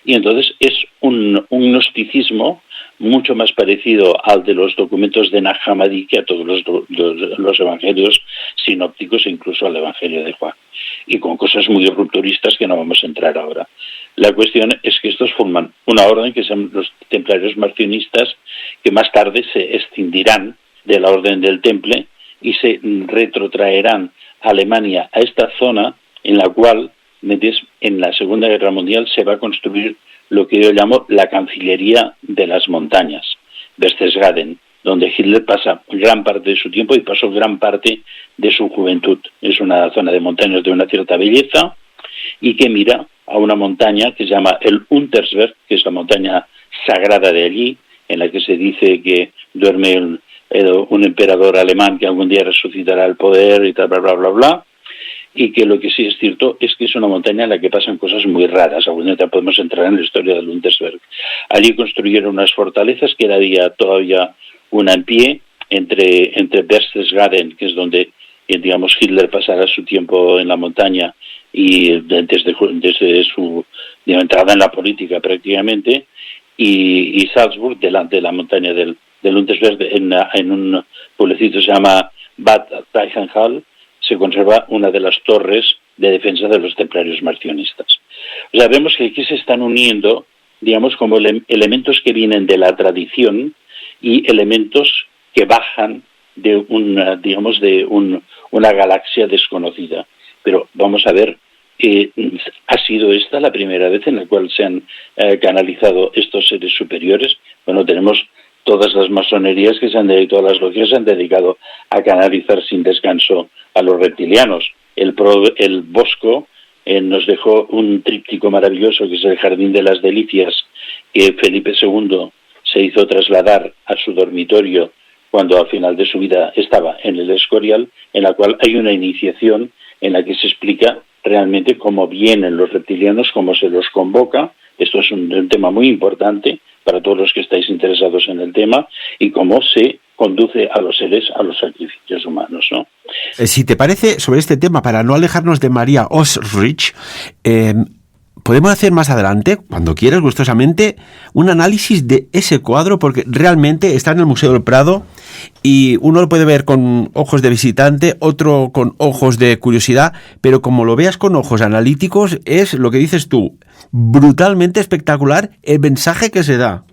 Y entonces es un gnosticismo mucho más parecido al de los documentos de Nag Hammadi que a todos los evangelios sinópticos e incluso al evangelio de Juan, y con cosas muy rupturistas que no vamos a entrar ahora. La cuestión es que estos forman una orden que son los templarios marcionistas, que más tarde se escindirán de la Orden del Temple y se retrotraerán a Alemania, a esta zona en la cual en la Segunda Guerra Mundial se va a construir lo que yo llamo la Cancillería de las Montañas, Berchtesgaden, donde Hitler pasa gran parte de su tiempo y pasó gran parte de su juventud. Es una zona de montañas de una cierta belleza y que mira a una montaña que se llama el Untersberg, que es la montaña sagrada de allí, en la que se dice que duerme un emperador alemán que algún día resucitará el poder y tal, bla, bla, bla, bla, y que lo que sí es cierto es que es una montaña en la que pasan cosas muy raras. Algún día podemos entrar en la historia del Untersberg. Allí construyeron unas fortalezas que había todavía una en pie entre Berchtesgaden, que es donde, digamos, Hitler pasará su tiempo en la montaña y desde su entrada en la política prácticamente, y Salzburg, delante de la montaña del Untersberg, en un pueblecito que se llama Bad Reichenhall, se conserva una de las torres de defensa de los templarios marcionistas. O sea, vemos que aquí se están uniendo, digamos, como elementos que vienen de la tradición y elementos que bajan de una galaxia desconocida. Pero vamos a ver, ¿ha sido esta la primera vez en la cual se han canalizado estos seres superiores? Bueno, tenemos todas las masonerías que se han dedicado, todas las logias se han dedicado a canalizar sin descanso a los reptilianos. El Bosco nos dejó un tríptico maravilloso que es el Jardín de las Delicias, que Felipe II se hizo trasladar a su dormitorio cuando al final de su vida estaba en el Escorial, en la cual hay una iniciación en la que se explica realmente cómo vienen los reptilianos, cómo se los convoca. Esto es un tema muy importante para todos los que estáis interesados en el tema, y cómo se conduce a los seres a los sacrificios humanos, ¿no? Si te parece, sobre este tema, para no alejarnos de María Osrich, podemos hacer más adelante, cuando quieras, gustosamente, un análisis de ese cuadro, porque realmente está en el Museo del Prado y uno lo puede ver con ojos de visitante, otro con ojos de curiosidad, pero como lo veas con ojos analíticos, es lo que dices tú, brutalmente espectacular el mensaje que se da.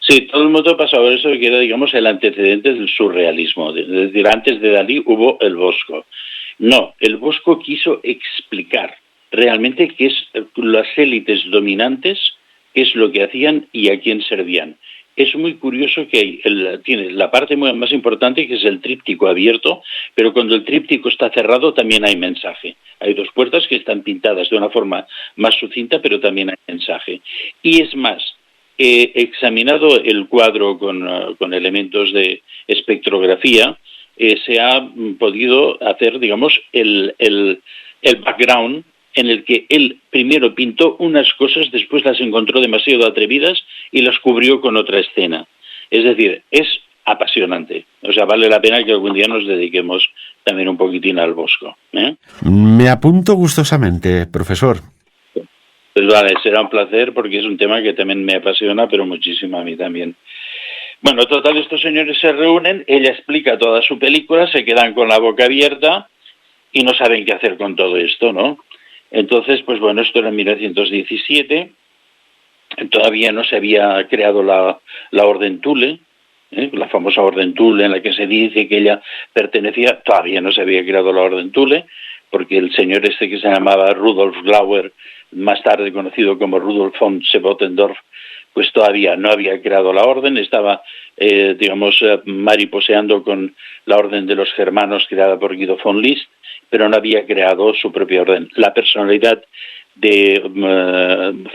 Sí, todo el mundo pasa por eso, que era, digamos, el antecedente del surrealismo. Es decir, antes de Dalí hubo el Bosco. No, el Bosco quiso explicar realmente qué es las élites dominantes, qué es lo que hacían y a quién servían. Es muy curioso que tiene la parte más importante, que es el tríptico abierto, pero cuando el tríptico está cerrado también hay mensaje. Hay dos puertas que están pintadas de una forma más sucinta, pero también hay mensaje. Y es más, he examinado el cuadro con elementos de espectrografía, se ha podido hacer, digamos, el background en el que él primero pintó unas cosas, después las encontró demasiado atrevidas y las cubrió con otra escena. Es decir, es apasionante. O sea, vale la pena que algún día nos dediquemos también un poquitín al Bosco. Me apunto gustosamente, profesor. Pues vale, será un placer porque es un tema que también me apasiona, pero muchísimo a mí también. Bueno, total, estos señores se reúnen, ella explica toda su película, se quedan con la boca abierta y no saben qué hacer con todo esto, ¿no? Entonces, pues bueno, esto era en 1917, todavía no se había creado la Orden Thule, la famosa Orden Thule en la que se dice que ella pertenecía, todavía no se había creado la Orden Thule, porque el señor este que se llamaba Rudolf Glauer, más tarde conocido como Rudolf von Sebottendorf, pues todavía no había creado la orden, estaba, mariposeando con la orden de los germanos creada por Guido von List, pero no había creado su propia orden. La personalidad de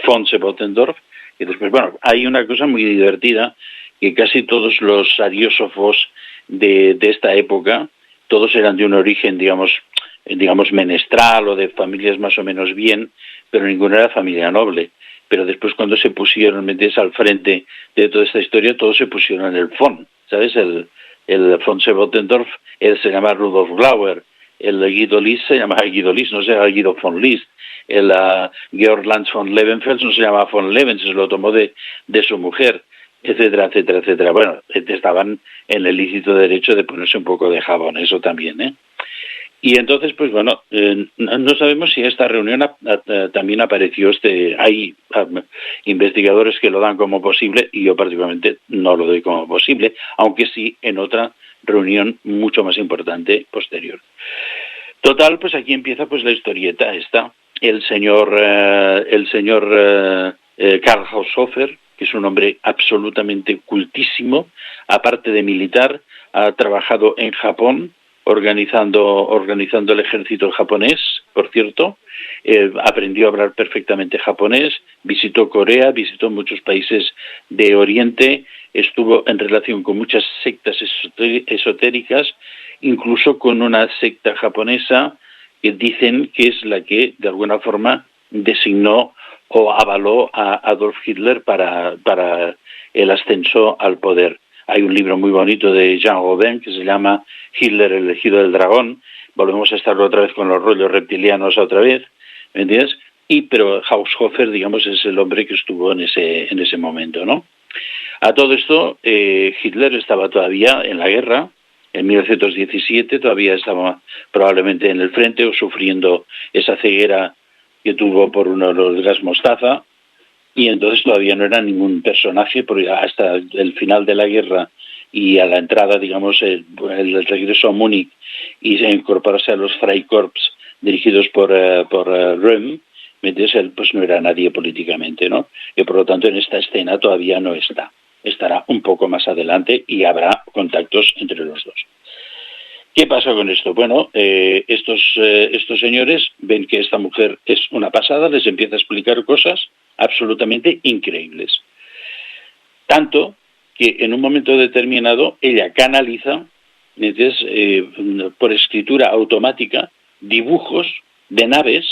von Bottendorf, y después, hay una cosa muy divertida, que casi todos los ariósofos de esta época, todos eran de un origen, digamos, menestral o de familias más o menos bien, pero ninguno era familia noble. Pero después, cuando se pusieron al frente de toda esta historia, todos se pusieron en el von, ¿sabes? El von Bottendorf, él se llama Rudolf Glauer, el Guido List se llama Guido List, no se llama Guido von List, el Georg Lanz von Levenfels no se llama von Levens, se lo tomó de su mujer, etcétera, etcétera, etcétera. Bueno, estaban en el lícito derecho de ponerse un poco de jabón, eso también, ¿eh? Y entonces, pues no sabemos si esta reunión también apareció hay investigadores que lo dan como posible, y yo particularmente no lo doy como posible, aunque sí en otra reunión mucho más importante posterior. Total, pues aquí empieza pues la historieta esta. El señor Karl Haushofer, que es un hombre absolutamente cultísimo, aparte de militar, ha trabajado en Japón, organizando el ejército japonés, por cierto, aprendió a hablar perfectamente japonés, visitó Corea, visitó muchos países de Oriente, estuvo en relación con muchas sectas esotéricas, incluso con una secta japonesa que dicen que es la que de alguna forma designó o avaló a Adolf Hitler para el ascenso al poder. Hay un libro muy bonito de Jean Rodin que se llama Hitler, el elegido del dragón. Volvemos a estar otra vez con los rollos reptilianos otra vez, ¿me entiendes? Pero Haushofer, digamos, es el hombre que estuvo en ese momento, ¿no? A todo esto, Hitler estaba todavía en la guerra. En 1917 todavía estaba probablemente en el frente o sufriendo esa ceguera que tuvo por uno de los gas mostaza. Y entonces todavía no era ningún personaje, porque hasta el final de la guerra y a la entrada, digamos, el regreso a Múnich y se incorporarse a los Freikorps dirigidos por Röhm, él pues no era nadie políticamente, ¿no? Y por lo tanto en esta escena todavía no está. Estará un poco más adelante y habrá contactos entre los dos. ¿Qué pasa con esto? Bueno, estos señores ven que esta mujer es una pasada, les empieza a explicar cosas absolutamente increíbles. Tanto que en un momento determinado ella canaliza, por escritura automática, dibujos de naves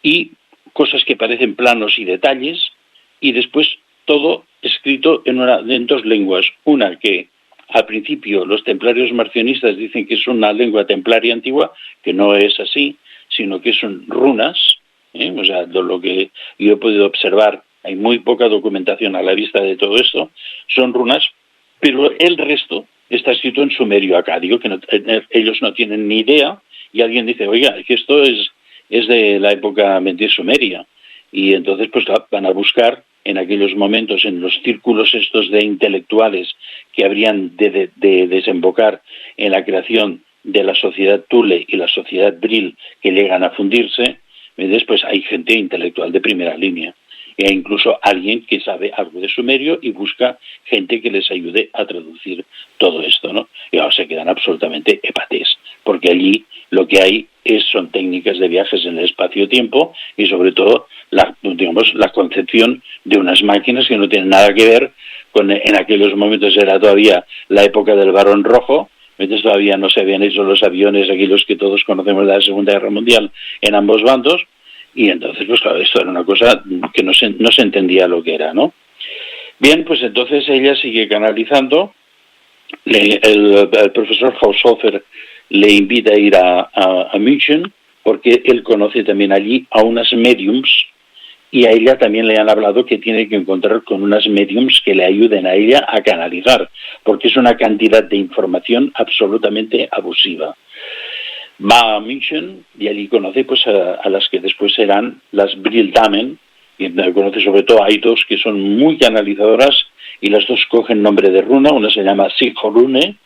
y cosas que parecen planos y detalles, y después todo escrito en dos lenguas. Una que al principio los templarios marcionistas dicen que es una lengua templaria antigua, que no es así, sino que son runas, o sea, de lo que yo he podido observar, hay muy poca documentación a la vista de todo esto, son runas, pero el resto está escrito en sumerio acadio, que ellos no tienen ni idea, y alguien dice, oiga, que esto es de la época sumeria, y entonces pues van a buscar en aquellos momentos en los círculos estos de intelectuales que habrían de desembocar en la creación de la sociedad Thule y la sociedad Brill, que llegan a fundirse. Después hay gente intelectual de primera línea, e incluso alguien que sabe algo de sumerio y busca gente que les ayude a traducir todo esto, ¿no? Y ahora se quedan absolutamente hepatés, porque allí lo que hay son técnicas de viajes en el espacio-tiempo y sobre todo la concepción de unas máquinas que no tienen nada que ver con, en aquellos momentos era todavía la época del Barón Rojo, entonces todavía no se habían hecho los aviones, aquellos que todos conocemos de la Segunda Guerra Mundial, en ambos bandos, y entonces, pues claro, esto era una cosa que no se entendía lo que era, ¿no? Bien, pues entonces ella sigue canalizando, el profesor Haushofer le invita a ir a München, porque él conoce también allí a unas mediums, y a ella también le han hablado que tiene que encontrar con unas mediums que le ayuden a ella a canalizar, porque es una cantidad de información absolutamente abusiva. Va a München y allí conoce pues a las que después serán las Brill-Damen, y conoce sobre todo, hay dos que son muy canalizadoras y las dos cogen nombre de runa, una se llama Sigrune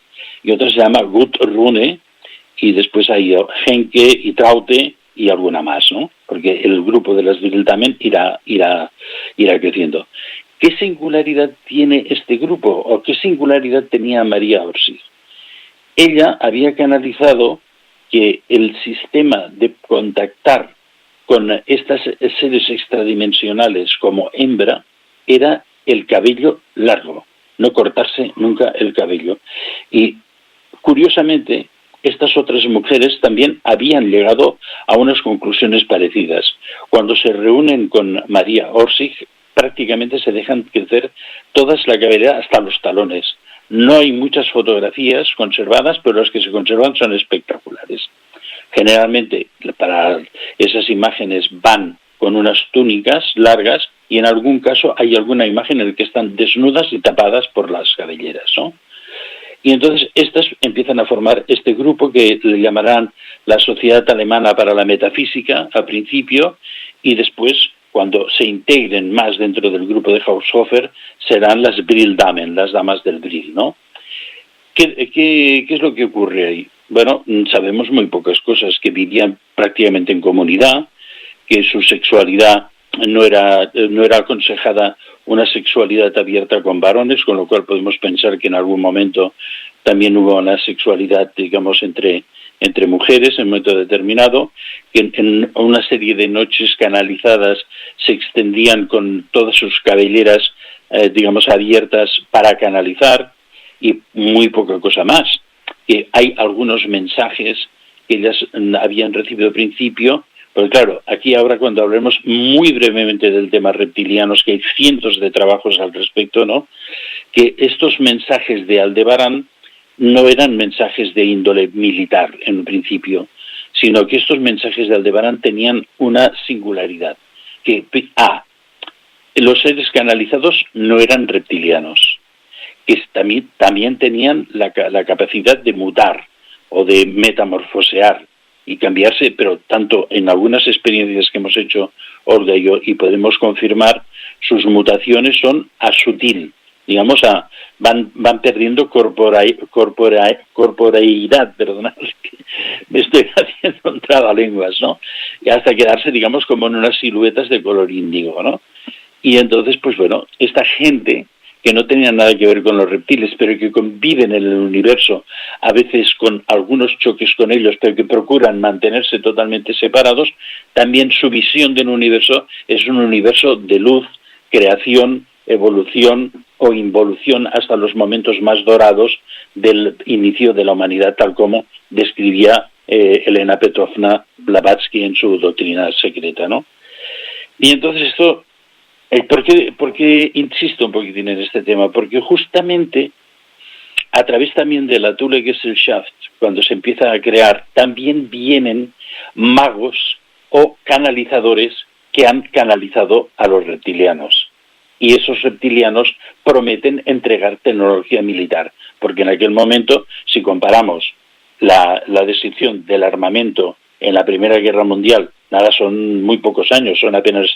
y otra se llama Gudrune, y después hay Henke y Traute y alguna más, ¿no? Porque el grupo de las Brill-Damen irá creciendo. ¿Qué singularidad tiene este grupo o qué singularidad tenía María Orsic? Ella había canalizado que el sistema de contactar con estas seres extradimensionales como hembra era el cabello largo, no cortarse nunca el cabello. Y curiosamente, estas otras mujeres también habían llegado a unas conclusiones parecidas. Cuando se reúnen con María Orsic, prácticamente se dejan crecer todas la cabellera hasta los talones. No hay muchas fotografías conservadas, pero las que se conservan son espectaculares. Generalmente, para esas imágenes van con unas túnicas largas y en algún caso hay alguna imagen en la que están desnudas y tapadas por las cabelleras, ¿no? Y entonces estas empiezan a formar este grupo que le llamarán la Sociedad Alemana para la Metafísica al principio, y después, cuando se integren más dentro del grupo de Haushofer, serán las Brilldamen, las damas del Brill, ¿no? ¿Qué es lo que ocurre ahí? Bueno, sabemos muy pocas cosas, que vivían prácticamente en comunidad, que su sexualidad no era aconsejada una sexualidad abierta con varones, con lo cual podemos pensar que en algún momento también hubo una sexualidad, digamos, entre mujeres en un momento determinado, que en una serie de noches canalizadas se extendían con todas sus cabelleras, digamos, abiertas para canalizar, y muy poca cosa más. Que hay algunos mensajes que ellas habían recibido al principio, pero claro, aquí ahora cuando hablemos muy brevemente del tema reptilianos, que hay cientos de trabajos al respecto, ¿no? Que estos mensajes de Aldebarán no eran mensajes de índole militar en un principio, sino que estos mensajes de Aldebarán tenían una singularidad, que los seres canalizados no eran reptilianos, que también tenían la capacidad de mutar o de metamorfosear y cambiarse, pero tanto en algunas experiencias que hemos hecho Olga y yo, y podemos confirmar, sus mutaciones son a sutil, digamos, van perdiendo corporeidad, perdonad, me estoy haciendo un trabalenguas, ¿no? Y hasta quedarse, digamos, como en unas siluetas de color índigo, ¿no? Y entonces, pues bueno, esta gente que no tenían nada que ver con los reptiles, pero que conviven en el universo, a veces con algunos choques con ellos, pero que procuran mantenerse totalmente separados, también su visión del universo es un universo de luz, creación, evolución o involución hasta los momentos más dorados del inicio de la humanidad, tal como describía Elena Petrovna Blavatsky en su doctrina secreta, ¿no? Y entonces esto... ¿Por qué insisto un poquitín en este tema? Porque justamente a través también de la Thule Gesellschaft, cuando se empieza a crear, también vienen magos o canalizadores que han canalizado a los reptilianos. Y esos reptilianos prometen entregar tecnología militar, porque en aquel momento, si comparamos la descripción del armamento en la Primera Guerra Mundial, nada, son muy pocos años, son apenas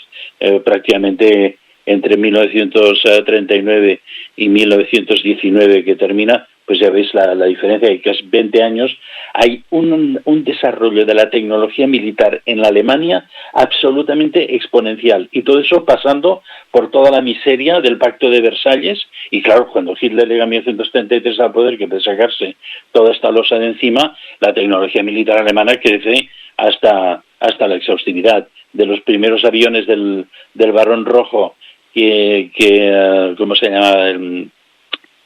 prácticamente entre 1939 y 1919 que termina, pues ya veis la diferencia, hay casi 20 años, hay un desarrollo de la tecnología militar en la Alemania absolutamente exponencial, y todo eso pasando por toda la miseria del Pacto de Versalles, y claro, cuando Hitler llega en 1933 al poder, que puede sacarse toda esta losa de encima, la tecnología militar alemana crece hasta la exhaustividad. De los primeros aviones del Barón Rojo, ¿cómo se llama?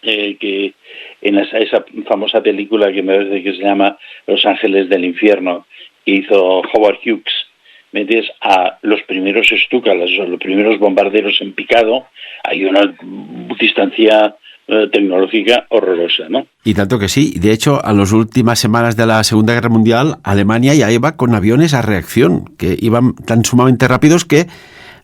Que en esa famosa película que me parece que se llama Los Ángeles del Infierno, que hizo Howard Hughes, metes a los primeros Stuka, los primeros bombarderos en picado, hay una distancia tecnológica horrorosa, ¿no? Y tanto que sí. De hecho, a las últimas semanas de la Segunda Guerra Mundial, Alemania ya iba con aviones a reacción, que iban tan sumamente rápidos que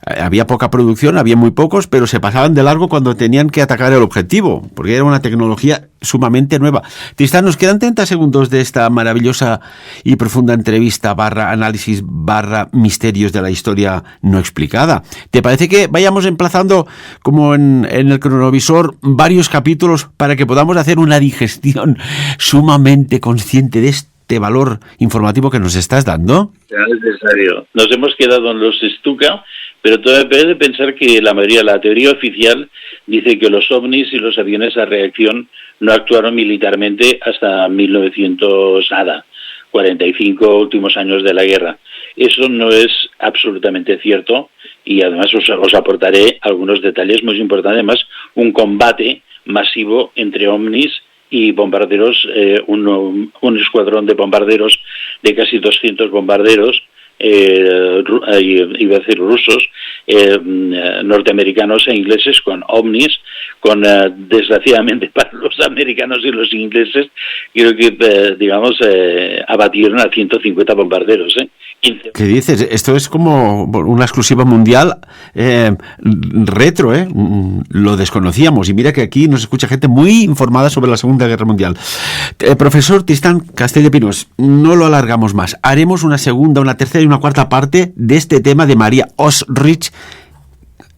había poca producción, había muy pocos, pero se pasaban de largo cuando tenían que atacar el objetivo, porque era una tecnología sumamente nueva. Tristán, nos quedan 30 segundos de esta maravillosa y profunda entrevista /análisis /misterios de la historia no explicada. ¿Te parece que vayamos emplazando, como en el cronovisor, varios capítulos para que podamos hacer una digestión sumamente consciente de este valor informativo que nos estás dando? Es necesario. Nos hemos quedado en los Stuka, Pero todo depende de pensar que la teoría oficial dice que los ovnis y los aviones a reacción no actuaron militarmente hasta 1945 últimos años de la guerra. Eso no es absolutamente cierto y además os aportaré algunos detalles muy importantes. Además, un combate masivo entre ovnis y bombarderos, un escuadrón de bombarderos, de casi 200 bombarderos, iba a decir rusos, norteamericanos e ingleses con ovnis, desgraciadamente para los americanos y los ingleses, creo que, abatieron a 150 bombarderos, 15. ¿Qué dices? Esto es como una exclusiva mundial retro, Lo desconocíamos y mira que aquí nos escucha gente muy informada sobre la Segunda Guerra Mundial. Profesor Tristán Castelldepinos, no lo alargamos más. Haremos una segunda, una tercera y una cuarta parte de este tema de María Osrich,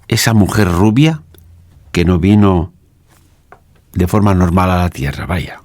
esa mujer rubia que no vino de forma normal a la Tierra, vaya.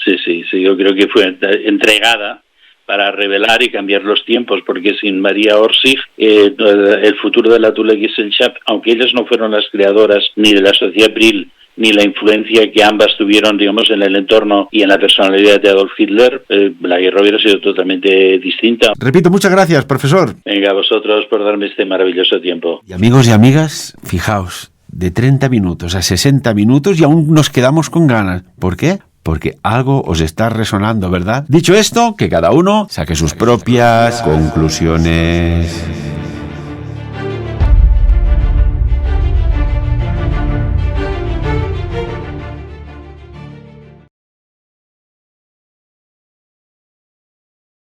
Sí, yo creo que fue entregada para revelar y cambiar los tiempos, porque sin María Orsic, el futuro de la Tule-Gesellschaft, aunque ellas no fueron las creadoras ni de la Sociedad Brill, ni la influencia que ambas tuvieron, digamos, en el entorno y en la personalidad de Adolf Hitler, la guerra hubiera sido totalmente distinta. Repito, muchas gracias, profesor. Venga, a vosotros por darme este maravilloso tiempo. Y amigos y amigas, fijaos, de 30 minutos a 60 minutos y aún nos quedamos con ganas. ¿Por qué? Porque algo os está resonando, ¿verdad? Dicho esto, que cada uno saque sus propias conclusiones.